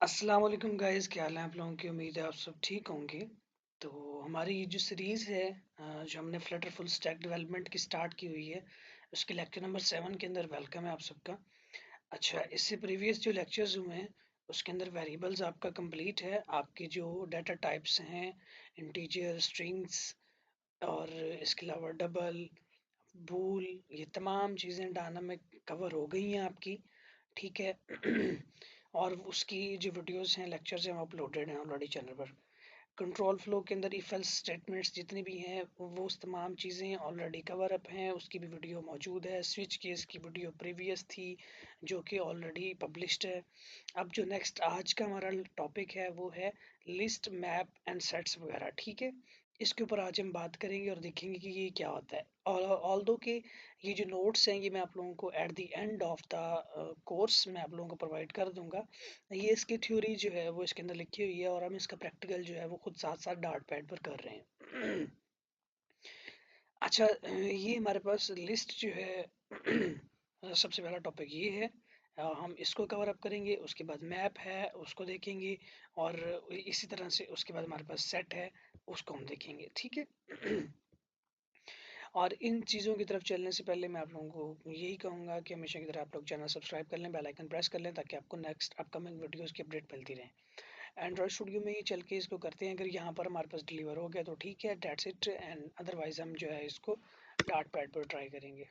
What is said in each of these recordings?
अस्सलाम वालेकुम गाइस, क्या हाल है आप लोगों की। उम्मीद है आप सब ठीक होंगे। तो हमारी ये जो सीरीज़ है जो हमने फ्लटर फुल स्टैक डेवलपमेंट की स्टार्ट की हुई है, उसके लेक्चर नंबर 7 के अंदर वेलकम है आप सबका। अच्छा, इससे प्रीवियस जो लेक्चर्स हुए हैं उसके अंदर वेरिएबल्स आपका कंप्लीट है। आपके जो डाटा टाइप्स हैं, इंटीजर, स्ट्रिंग्स और इसके अलावा डबल, बूल, ये तमाम चीज़ें डायनामिक कवर हो गई हैं आपकी। ठीक है। और उसकी जो वीडियोस हैं, लेक्चर्स हैं, वो अपलोडेड हैं ऑलरेडी चैनल पर। कंट्रोल फ्लो के अंदर इफ एल्स स्टेटमेंट्स जितनी भी हैं वो उस तमाम चीज़ें ऑलरेडी कवर अप हैं, उसकी भी वीडियो मौजूद है। स्विच केस की वीडियो प्रीवियस थी जो कि ऑलरेडी पब्लिश्ड है। अब जो नेक्स्ट आज का हमारा टॉपिक है वो है लिस्ट, मैप एंड सेट्स वगैरह। ठीक है, इसके ऊपर आज हम बात करेंगे और देखेंगे कि ये क्या होता है। और ऑल्दो के ये जो नोट्स हैं ये मैं आप लोगों को at the end of the course मैं आप लोगों को प्रोवाइड कर दूंगा। ये इसकी थ्योरी जो है वो इसके अंदर लिखी हुई है और हम इसका प्रैक्टिकल जो है वो खुद साथ साथ डार्ट पैड पर कर रहे हैं। अच्छा, ये हमारे पास लिस्ट जो है सबसे पहला टॉपिक ये है। हम इसको कवर अप करेंगे, उसके बाद मैप है उसको देखेंगे, और इसी तरह से उसके बाद हमारे पास सेट है, उसको हम देखेंगे। ठीक है। और इन चीज़ों की तरफ चलने से पहले मैं आप लोगों को यही कहूँगा कि हमेशा की तरह आप लोग चैनल सब्सक्राइब कर लें, बेल आइकन प्रेस कर लें, ताकि आपको नेक्स्ट अपकमिंग वीडियोस की अपडेट मिलती रहे। एंड्रॉयड स्टूडियो में ही चल के इसको करते हैं। अगर यहाँ पर हमारे पास डिलीवर हो गया तो ठीक है, डेट्स इट, एंड अदरवाइज हम जो है इसको डार्ट पैड पर ट्राई करेंगे।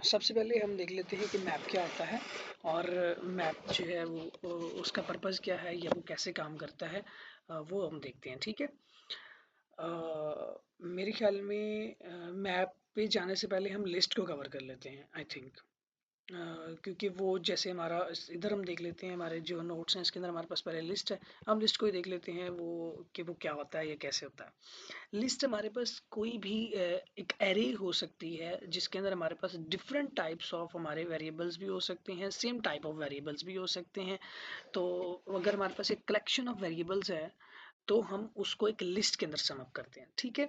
सबसे पहले हम देख लेते हैं कि मैप क्या होता है, और मैप जो है वो उसका पर्पज़ क्या है या वो कैसे काम करता है, वो हम देखते हैं। ठीक है। मेरे ख्याल में मैप पे जाने से पहले हम लिस्ट को कवर कर लेते हैं, आई थिंक। क्योंकि वो जैसे हमारा इधर हम देख लेते हैं, हमारे जो नोट्स हैं इसके अंदर हमारे पास पहले लिस्ट है। हम लिस्ट को ही देख लेते हैं वो कि वो क्या होता है या कैसे होता है। लिस्ट हमारे पास कोई भी एक एरे हो सकती है जिसके अंदर हमारे पास डिफरेंट टाइप्स ऑफ हमारे वेरिएबल्स भी हो सकते हैं, सेम टाइप ऑफ वेरिएबल्स भी हो सकते हैं। तो अगर हमारे पास एक कलेक्शन ऑफ वेरिएबल्स है तो हम उसको एक लिस्ट के अंदर सम अप करते हैं। ठीक है।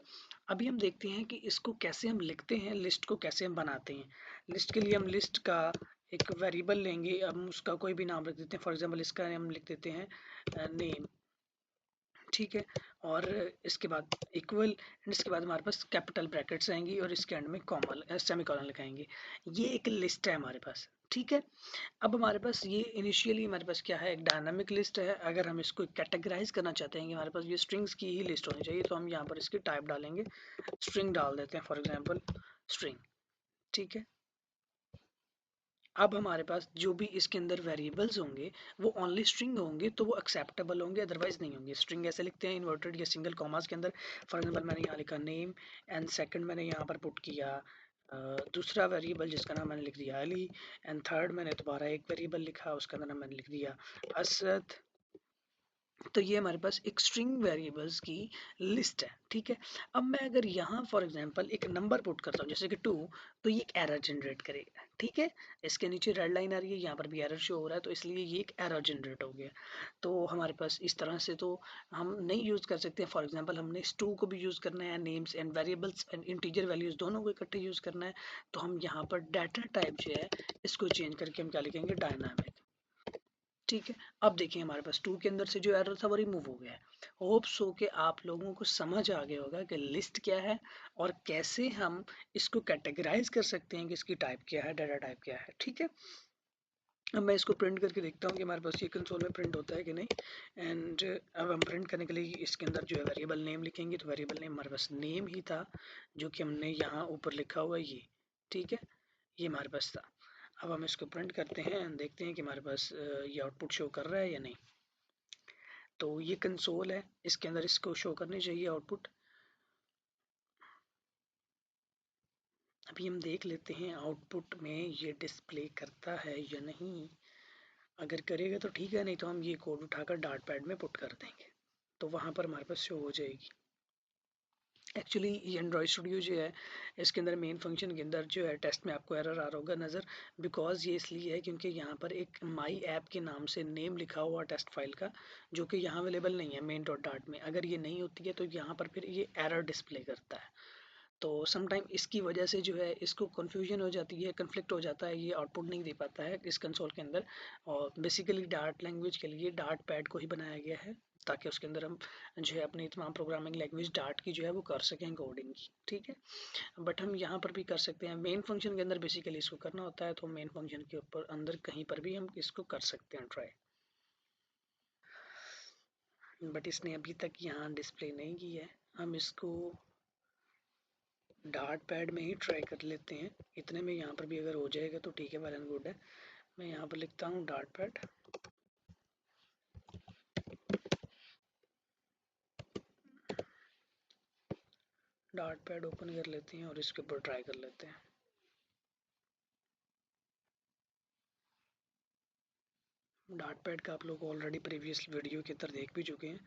अभी हम देखते हैं कि इसको कैसे हम लिखते हैं, लिस्ट को कैसे हम बनाते हैं। लिस्ट के लिए हम लिस्ट का एक वेरिएबल लेंगे, हम उसका कोई भी नाम रख देते हैं। फॉर एग्जांपल इसका हम लिख देते हैं नेम। ठीक है। और इसके बाद इक्वल, एंड इसके बाद हमारे पास कैपिटल ब्रैकेट्स आएंगी और इसके एंड में कॉमा सेमीकोलन लगाएंगे। ये एक लिस्ट है हमारे पास। ठीक है। अब हमारे पास ये इनिशियली हमारे पास क्या है, एक डायनामिक लिस्ट है। अगर हम इसको कैटेगराइज करना चाहते हैं कि हमारे पास ये स्ट्रिंग्स की ही लिस्ट होनी चाहिए, तो हम यहाँ पर इसकी टाइप डालेंगे, स्ट्रिंग डाल देते हैं, फॉर एग्जांपल स्ट्रिंग। ठीक है। अब हमारे पास जो भी इसके अंदर वेरिएबल्स होंगे वो ओनली स्ट्रिंग होंगे, तो वो एक्सेप्टेबल होंगे, अदरवाइज नहीं होंगे। स्ट्रिंग ऐसे लिखते हैं इन्वर्टेड या सिंगल कॉमास के अंदर। फॉर एग्जांपल मैंने यहाँ लिखा नेम, एंड सेकंड मैंने यहाँ पर पुट किया दूसरा वेरिएबल जिसका नाम मैंने लिख दिया अली, एंड थर्ड मैंने दोबारा एक वेरिएबल लिखा, उसका नाम मैंने लिख दिया असद। तो ये हमारे पास एक स्ट्रिंग वेरिएबल्स की लिस्ट है। ठीक है। अब मैं अगर यहाँ फॉर एग्जांपल एक नंबर पुट करता हूँ जैसे कि 2, तो ये एक एरर जनरेट करेगा। ठीक है। इसके नीचे रेड लाइन आ रही है, यहाँ पर भी एरर शो हो रहा है, तो इसलिए ये एक एरर जनरेट हो गया। तो हमारे पास इस तरह से तो हम नहीं यूज़ कर सकते। फॉर एग्जांपल हमने इस 2 को भी यूज़ करना है, names and variables and integer values दोनों को इकट्ठे यूज़ करना है, तो हम यहाँ पर डाटा टाइप जो है इसको चेंज करके हम क्या लिखेंगे, डायनामिक। ठीक है। अब देखिए हमारे पास 2 के अंदर से जो एरर था वो रिमूव हो गया है। होप सो कि आप लोगों को समझ आ गया होगा कि लिस्ट क्या है और कैसे हम इसको कैटेगराइज कर सकते हैं कि इसकी टाइप क्या है, डाटा टाइप क्या है। ठीक है। अब मैं इसको प्रिंट करके देखता हूँ कि हमारे पास ये कंसोल में प्रिंट होता है कि नहीं। एंड अब हम प्रिंट करने के लिए इसके अंदर जो है वेरिएबल नेम लिखेंगे, तो वेरिएबल नेम हमारे पास नेम ही था जो कि हमने यहाँ ऊपर लिखा हुआ है ये। ठीक है। ये हमारे पास था। अब हम इसको प्रिंट करते हैं, देखते हैं कि हमारे पास ये आउटपुट शो कर रहा है या नहीं। तो ये कंसोल है, इसके अंदर इसको शो करनी चाहिए आउटपुट। अभी हम देख लेते हैं आउटपुट में ये डिस्प्ले करता है या नहीं। अगर करेगा तो ठीक है, नहीं तो हम ये कोड उठाकर डार्ट पैड में पुट कर देंगे, तो वहाँ पर हमारे पास शो हो जाएगी। एक्चुअली ये एंड्रॉयड स्टूडियो जो है इसके अंदर मेन फंक्शन के अंदर जो है टेस्ट में आपको एरर आ रहा होगा नज़र, बिकॉज ये इसलिए है क्योंकि यहाँ पर एक माई ऐप के नाम से नेम लिखा हुआ टेस्ट फाइल का, जो कि यहाँ अवेलेबल नहीं है मेन डॉट डार्ट में। अगर ये नहीं होती है तो यहाँ पर फिर ये एरर डिस्प्ले करता है। तो समटाइम इसकी वजह से जो है इसको कन्फ्यूजन हो जाती है, कन्फ्लिक्ट हो जाता है, ये आउटपुट नहीं दे पाता है इस कंसोल के अंदर। और बेसिकली डार्ट लैंग्वेज के लिए डार्ट पैड को ही बनाया गया है, ताकि उसके अंदर हम जो है अपनी तमाम प्रोग्रामिंग लैंग्वेज डार्ट की जो है वो कर सकें कोडिंग की, ठीक है। बट हम यहाँ पर भी कर सकते हैं, मेन फंक्शन के अंदर बेसिकली इसको करना होता है, तो मेन फंक्शन के ऊपर अंदर कहीं पर भी हम इसको कर सकते हैं ट्राई। बट इसने अभी तक यहाँ डिस्प्ले नहीं की है, हम इसको डार्ट पैड में ही ट्राई कर लेते हैं। इतने में यहाँ पर भी अगर हो जाएगा तो ठीक है, वेल एंड गुड है। मैं यहाँ पर लिखता हूँ dart pad, dart pad open कर लेते हैं और इसके ऊपर ट्राई कर लेते हैं। डार्ट पैड का आप लोग ऑलरेडी प्रीवियस वीडियो के अंदर देख भी चुके हैं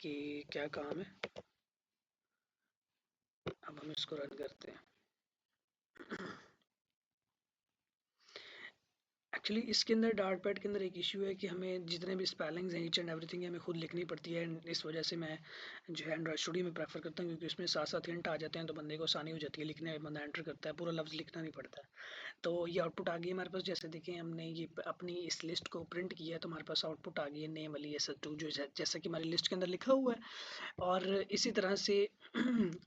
कि क्या काम है। अब हम इसको रन करते हैं। एक्चुअली इसके अंदर डार्ट पैड के अंदर एक इशू है कि हमें जितने भी स्पेलिंग्स हैं, ईच एंड एवरीथिंग हमें खुद लिखनी पड़ती है। इस वजह से मैं जो है एंड्रॉइड स्टूडियो में प्रेफर करता हूँ, क्योंकि उसमें साथ साथ हिंट आ जाते हैं, तो बंदे को आसानी हो जाती है लिखने में, बंदा एंटर करता है, पूरा लफ्ज़ लिखना नहीं पड़ता है। तो ये आउटपुट आ गई है हमारे पास। जैसे देखें, हमने ये अपनी इस लिस्ट को प्रिंट किया है, तो हमारे पास आउटपुट आ गई है नेम वाली S2, जो जैसा कि हमारी लिस्ट के अंदर लिखा हुआ है। और इसी तरह से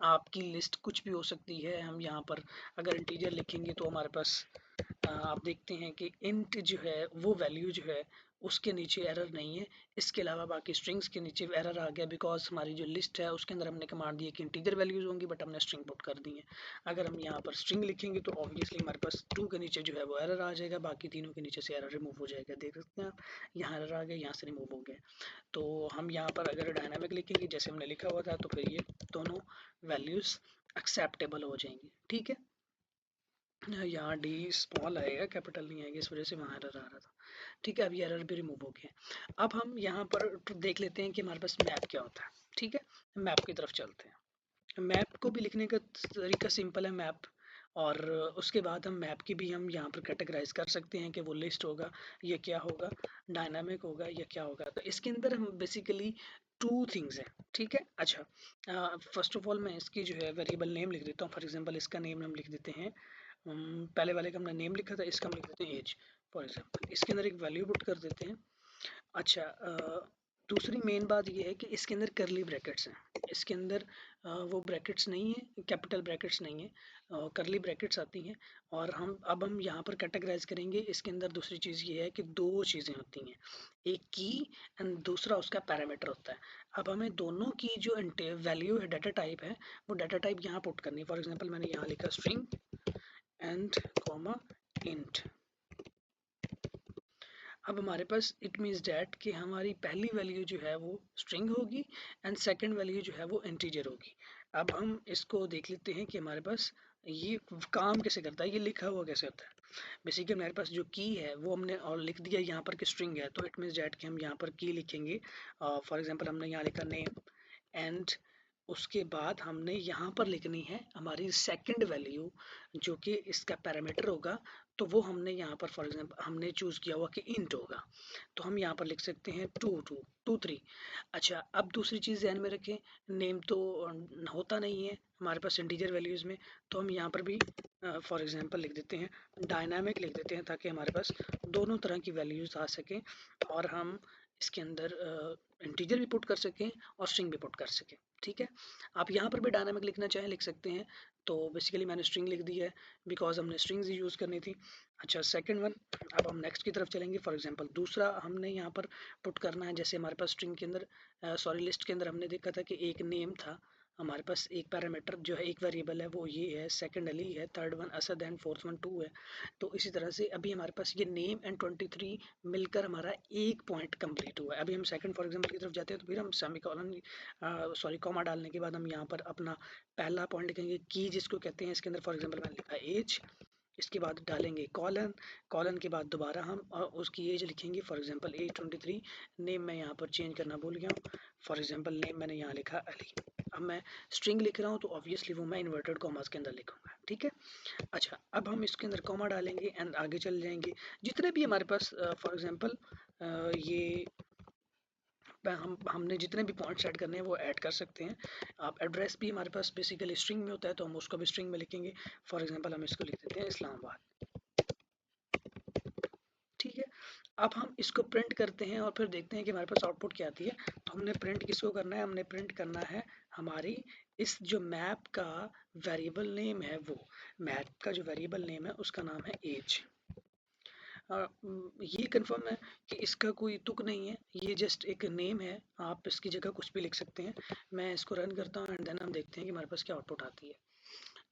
आपकी लिस्ट कुछ भी हो सकती है। हम यहाँ पर अगर इंटीजर लिखेंगे तो हमारे पास आप देखते हैं कि इंट जो है वो वैल्यू जो है उसके नीचे एरर नहीं है। इसके अलावा बाकी स्ट्रिंग्स के नीचे एरर आ गया, बिकॉज हमारी जो लिस्ट है उसके अंदर हमने कमांड दी है कि इंटीजर वैल्यूज होंगी, बट हमने स्ट्रिंग पुट कर दी है। अगर हम यहाँ पर स्ट्रिंग लिखेंगे तो ऑब्वियसली हमारे पास 2 के नीचे जो है वो एरर आ जाएगा, बाकी तीनों के नीचे से एरर रिमूव हो जाएगा। देख सकते हैं आप, यहाँ एरर आ गया, यहाँ से रिमूव हो गया। तो हम यहाँ पर अगर डायनामिक लिखेंगे जैसे हमने लिखा हुआ था, तो फिर ये दोनों वैल्यूज एक्सेप्टेबल हो जाएंगी, ठीक है। यहाँ डी स्मॉल आएगा, कैपिटल नहीं आएगा, इस वजह से वहाँ एरर आ रहा था, ठीक है। अब ये एरर भी रिमूव हो गया। अब हम यहाँ पर देख लेते हैं कि हमारे पास मैप क्या होता है, ठीक है। मैप की तरफ चलते हैं। मैप को भी लिखने का तरीका सिंपल है, मैप। और उसके बाद हम मैप की भी हम यहाँ पर कैटेगराइज कर सकते हैं कि वो लिस्ट होगा या क्या होगा, डायनामिक होगा या क्या होगा। तो इसके अंदर हम बेसिकली 2 थिंग्स हैं, ठीक है। अच्छा, फर्स्ट ऑफ ऑल मैं इसकी जो है वेरिएबल नेम लिख देता हूँ। फॉर एग्जांपल इसका नेम हम लिख देते हैं, पहले वाले का हमने नेम लिखा था, इसका हम लिख देते हैं एज फॉर एग्जांपल। इसके अंदर एक वैल्यू पुट कर देते हैं। अच्छा, दूसरी मेन बात ये है कि इसके अंदर करली ब्रैकेट्स हैं। इसके अंदर वो ब्रैकेट्स नहीं है, कैपिटल ब्रैकेट्स नहीं है, करली ब्रैकेट्स आती हैं। और हम यहाँ पर कैटेगराइज करेंगे। इसके अंदर दूसरी चीज़ ये है कि 2 चीज़ें होती हैं, एक की एंड दूसरा उसका पैरामीटर होता है। अब हमें दोनों की जो वैल्यू है, डाटा टाइप है, वो डाटा टाइप यहाँ पुट करनी है। फॉर एग्जाम्पल मैंने यहाँ लिखा स्ट्रिंग एंड कॉमा इंट। अब हमारे पास इट मीन्स डैट कि हमारी पहली वैल्यू जो है वो स्ट्रिंग होगी एंड सेकंड वैल्यू जो है वो इंटीजर होगी। अब हम इसको देख लेते हैं कि हमारे पास ये काम कैसे करता है, ये लिखा हुआ कैसे होता है। बेसिकली हमारे पास जो की है वो हमने और लिख दिया यहाँ पर कि स्ट्रिंग है, तो इट मीन्स डैट कि हम यहाँ पर की लिखेंगे। फॉर एग्जांपल हमने यहाँ लिखा नेम एंड उसके बाद हमने यहाँ पर लिखनी है हमारी सेकंड वैल्यू, जो कि इसका पैरामीटर होगा। तो वो हमने यहाँ पर फॉर एग्जांपल हमने चूज़ किया हुआ कि इंट होगा, तो हम यहाँ पर लिख सकते हैं 2 2 2 3। अच्छा, अब दूसरी चीज़ ध्यान में रखें, नेम तो होता नहीं है हमारे पास इंटीजर वैल्यूज़ में, तो हम यहाँ पर भी फॉर एग्जांपल लिख देते हैं डायनामिक लिख देते हैं, ताकि हमारे पास दोनों तरह की वैल्यूज़ आ सकें और हम इसके अंदर इंटीजर भी पुट कर सकें और स्ट्रिंग भी पुट कर सकें, ठीक है। आप यहाँ पर भी डायनामिक लिखना चाहें लिख सकते हैं। तो बेसिकली मैंने स्ट्रिंग लिख दी है, बिकॉज हमने स्ट्रिंग्स यूज़ करनी थी। अच्छा, सेकंड वन, अब हम नेक्स्ट की तरफ चलेंगे। फॉर एग्जांपल दूसरा हमने यहाँ पर पुट करना है, जैसे हमारे पास स्ट्रिंग के अंदर सॉरी लिस्ट के अंदर हमने देखा था कि एक नेम था, हमारे पास एक पैरामीटर जो है एक वेरिएबल है वो ये है, सेकंड अली है, third one Asad and fourth one 2 है। तो इसी तरह से अभी हमारे पास ये नेम एंड 23 मिलकर हमारा एक पॉइंट कंप्लीट हुआ है। अभी हम सेकंड फॉर एग्जांपल की तरफ जाते हैं, तो फिर हम सेमीकोलन सॉरी कॉमा डालने के बाद हम यहाँ पर अपना पहला पॉइंट लिखेंगे की, जिसको कहते हैं। इसके अंदर फॉर एग्जांपल मैंने लिखा एज, इसके बाद डालेंगे कॉलन, कॉलन के बाद दोबारा हम उसकी एज लिखेंगे, फॉर एग्जांपल 823। नेम मैं यहाँ पर चेंज करना भूल गया हूँ, फॉर एग्जांपल नेम मैंने यहाँ लिखा अली। अब मैं स्ट्रिंग लिख रहा हूँ तो ऑब्वियसली वो मैं इन्वर्टेड कॉमास के अंदर लिखूंगा, ठीक है। अच्छा, अब हम इसके अंदर कॉमा डालेंगे एंड आगे चल जाएंगे। जितने भी हमारे पास फॉर एग्जांपल ये हमने जितने भी पॉइंट्स ऐड करने हैं वो ऐड कर सकते हैं। आप एड्रेस भी हमारे पास बेसिकली स्ट्रिंग में होता है तो हम उसको भी स्ट्रिंग में लिखेंगे। फॉर एग्जांपल हम इसको लिख देते हैं इस्लामाबाद। ठीक है, अब हम इसको प्रिंट करते हैं और फिर देखते हैं कि हमारे पास आउटपुट क्या आती है। तो हमने प्रिंट किसको करना है, हमने प्रिंट करना है हमारी इस जो मैप का वेरिएबल नेम है, वो मैप का जो वेरिएबल नेम है उसका नाम है एज। ये कंफर्म है कि इसका कोई तुक नहीं है, ये जस्ट एक नेम है, आप इसकी जगह कुछ भी लिख सकते हैं। मैं इसको रन करता हूँ एंड देन हम देखते हैं कि हमारे पास क्या आउटपुट आती है।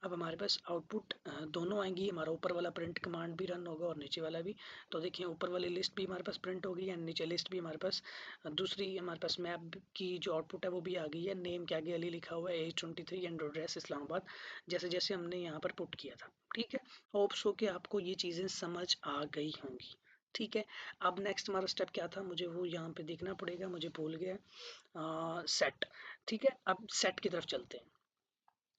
अब हमारे पास आउटपुट दोनों आएंगी, हमारा ऊपर वाला प्रिंट कमांड भी रन होगा और नीचे वाला भी। तो देखिए ऊपर वाली लिस्ट भी हमारे पास प्रिंट होगी एंड नीचे लिस्ट भी हमारे पास दूसरी हमारे पास मैप की जो आउटपुट है वो भी आ गई है। नेम के आगे अली लिखा हुआ है, एज 23 एंड एड्रेस इस्लामाबाद, जैसे जैसे हमने यहाँ पर पुट किया था। ठीक है, होप्स हो कि आपको ये चीज़ें समझ आ गई होंगी। ठीक है, अब नेक्स्ट हमारा स्टेप क्या था, मुझे वो यहाँ पे देखना पड़ेगा, मुझे भूल गया। सेट। ठीक है, अब सेट की तरफ चलते हैं।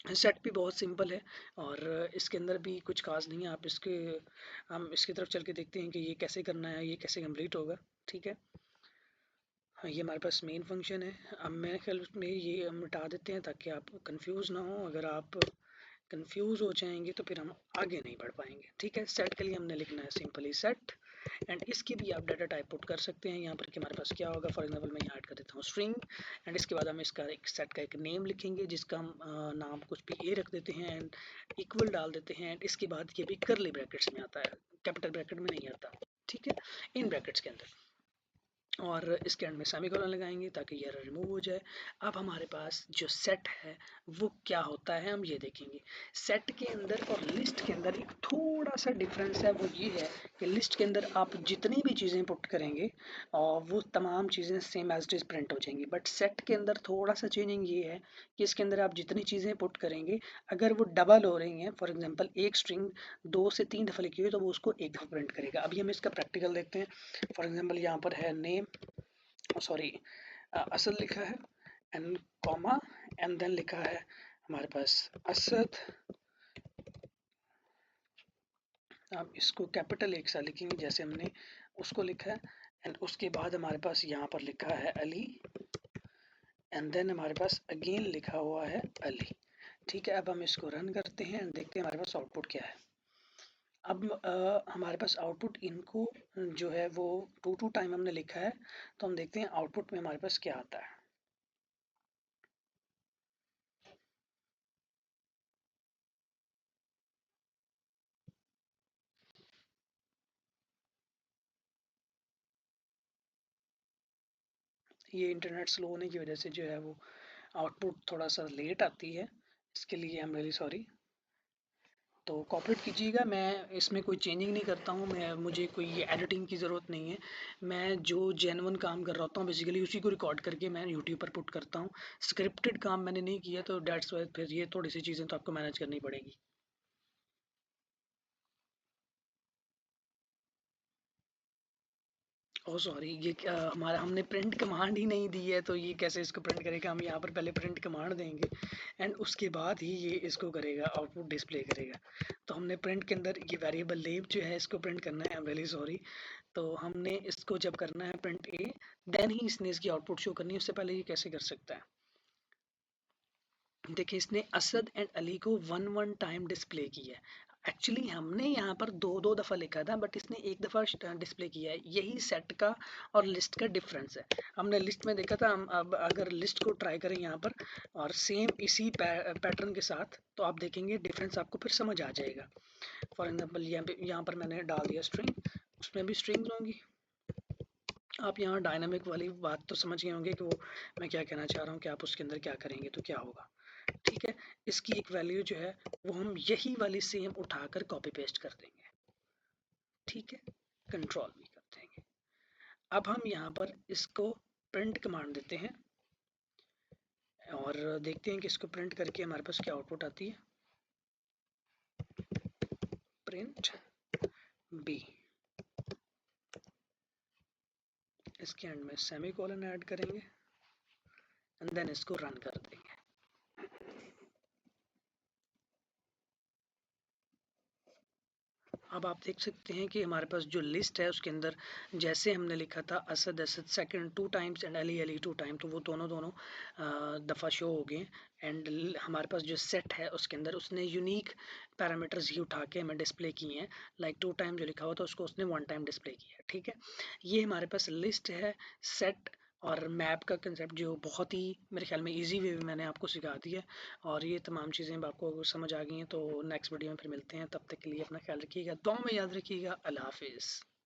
सेट भी बहुत सिंपल है और इसके अंदर भी कुछ खास नहीं है। हम इसकी तरफ चल के देखते हैं कि ये कैसे करना है, ये कैसे कंप्लीट होगा। ठीक है, हाँ ये हमारे पास मेन फंक्शन है। अब मेरे ख्याल में ये हम मिटा देते हैं ताकि आप कंफ्यूज ना हो। अगर आप कंफ्यूज हो जाएंगे तो फिर हम आगे नहीं बढ़ पाएंगे। ठीक है, सेट के लिए हमने लिखना है सिंपली सेट एंड इसकी भी आप डाटा टाइप पुट कर सकते हैं यहाँ पर कि हमारे पास क्या होगा। फॉर एग्जांपल मैं यहाँ ऐड कर देता हूँ स्ट्रिंग एंड इसके बाद हम इसका एक सेट का एक नेम लिखेंगे जिसका हम नाम कुछ भी ए रख देते हैं एंड इक्वल डाल देते हैं एंड इसके बाद ये भी करली ब्रैकेट्स में आता है, कैपिटल ब्रैकेट में नहीं आता। ठीक है, इन ब्रैकेट्स के अंदर, और इसके एंड में सेमीकोलन लगाएंगे ताकि ये एरर रिमूव हो जाए। अब हमारे पास जो सेट है वो क्या होता है हम ये देखेंगे। सेट के अंदर और लिस्ट के अंदर एक थोड़ा सा डिफरेंस है, वो ये है कि लिस्ट के अंदर आप जितनी भी चीज़ें पुट करेंगे और वो तमाम चीज़ें same as it is print हो जाएंगी। बट सेट के अंदर थोड़ा सा चेंजिंग ये है कि इसके अंदर आप जितनी चीज़ें पुट करेंगे अगर वो डबल हो रही हैं, फॉर एग्जाम्पल एक स्ट्रिंग 2 से 3 दफ़ा लिखी हुई है तो वो उसको एक दफ़ा प्रिंट करेगा। अभी हम इसका प्रैक्टिकल देखते हैं। फॉर एग्जाम्पल यहाँ पर है नेम, सॉरी असद लिखा है एंड कॉमा एंड देन लिखा है हमारे पास असद। आप इसको कैपिटल एक सा लिखेंगे जैसे हमने उसको लिखा है एंड उसके बाद हमारे पास यहाँ पर लिखा है अली एंड देन हमारे पास अगेन लिखा हुआ है अली। ठीक है, अब हम इसको रन करते हैं एंड देखते हैं हमारे पास आउटपुट क्या है। अब हमारे पास आउटपुट इनको जो है वो टू टाइम हमने लिखा है, तो हम देखते हैं आउटपुट में हमारे पास क्या आता है। ये इंटरनेट स्लो होने की वजह से जो है वो आउटपुट थोड़ा सा लेट आती है, इसके लिए आई एम रियली सॉरी। तो कॉपरेट कीजिएगा, मैं इसमें कोई चेंजिंग नहीं करता हूँ, मुझे कोई एडिटिंग की ज़रूरत नहीं है। मैं जो जेन्युइन काम कर रहा होता हूँ बेसिकली उसी को रिकॉर्ड करके मैं यूट्यूब पर पुट करता हूँ। स्क्रिप्टेड काम मैंने नहीं किया तो डेट्स वाई फिर ये थोड़ी सी चीज़ें तो आपको मैनेज करनी पड़ेगी। ओह सॉरी, ये क्या, हमारा हमने प्रिंट कमांड ही नहीं दी है तो ये कैसे इसको प्रिंट करेगा। हम यहाँ पर पहले प्रिंट कमांड देंगे एंड उसके बाद ही ये इसको करेगा, आउटपुट डिस्प्ले करेगा। तो हमने प्रिंट के अंदर ये वेरिएबल नेम जो है इसको प्रिंट करना है। I am really sorry. तो हमने इसको जब करना है प्रिंट ए देन ही इसने इसकी आउटपुट शो करनी है, उससे पहले ये कैसे कर सकता है। देखिए इसने असद एंड अली को वन वन टाइम डिस्प्ले किया है। एक्चुअली हमने यहाँ पर दो दो दफ़ा लिखा था बट इसने एक दफ़ा डिस्प्ले किया है। यही सेट का और लिस्ट का डिफरेंस है। हमने लिस्ट में देखा था, हम अब अगर लिस्ट को ट्राई करें यहाँ पर और सेम इसी पैटर्न के साथ तो आप देखेंगे डिफरेंस आपको फिर समझ आ जाएगा। फॉर एग्जाम्पल यहाँ पर मैंने डाल दिया स्ट्रिंग, उसमें भी स्ट्रिंग्स होंगी। आप यहाँ डायनामिक वाली बात तो समझ गए होंगे कि वो मैं क्या कहना चाह रहा हूँ कि आप उसके अंदर क्या करेंगे तो क्या होगा। ठीक है, इसकी एक वैल्यू जो है वो हम यही वाली सेम उठाकर कॉपी पेस्ट कर देंगे। ठीक है, कंट्रोल भी कर देंगे। अब हम यहाँ पर इसको प्रिंट कमांड देते हैं और देखते हैं कि इसको प्रिंट करके हमारे पास क्या आउटपुट आती है। प्रिंट बी, इसके एंड में सेमी कोलन ऐड करेंगे एंड देन इसको रन कर देंगे। अब आप देख सकते हैं कि हमारे पास जो लिस्ट है उसके अंदर जैसे हमने लिखा था Asad Asad second 2 times and Ali Ali 2 time, तो वो दोनों दोनों दफ़ा शो हो गए। एंड हमारे पास जो सेट है उसके अंदर उसने यूनिक पैरामीटर्स ही उठा के हमें डिस्प्ले किए हैं। लाइक 2 टाइम जो लिखा हुआ था उसको उसने 1 टाइम डिस्प्ले किया है। ठीक है, ये हमारे पास लिस्ट है, सेट और मैप का कंसेप्ट जो बहुत ही मेरे ख्याल में इजी वे में मैंने आपको सिखा दिया है। और ये तमाम चीज़ें अब आपको अगर समझ आ गई हैं तो नेक्स्ट वीडियो में फिर मिलते हैं। तब तक के लिए अपना ख्याल रखिएगा, दुआ में याद रखिएगा। अल्लाह हाफिज़।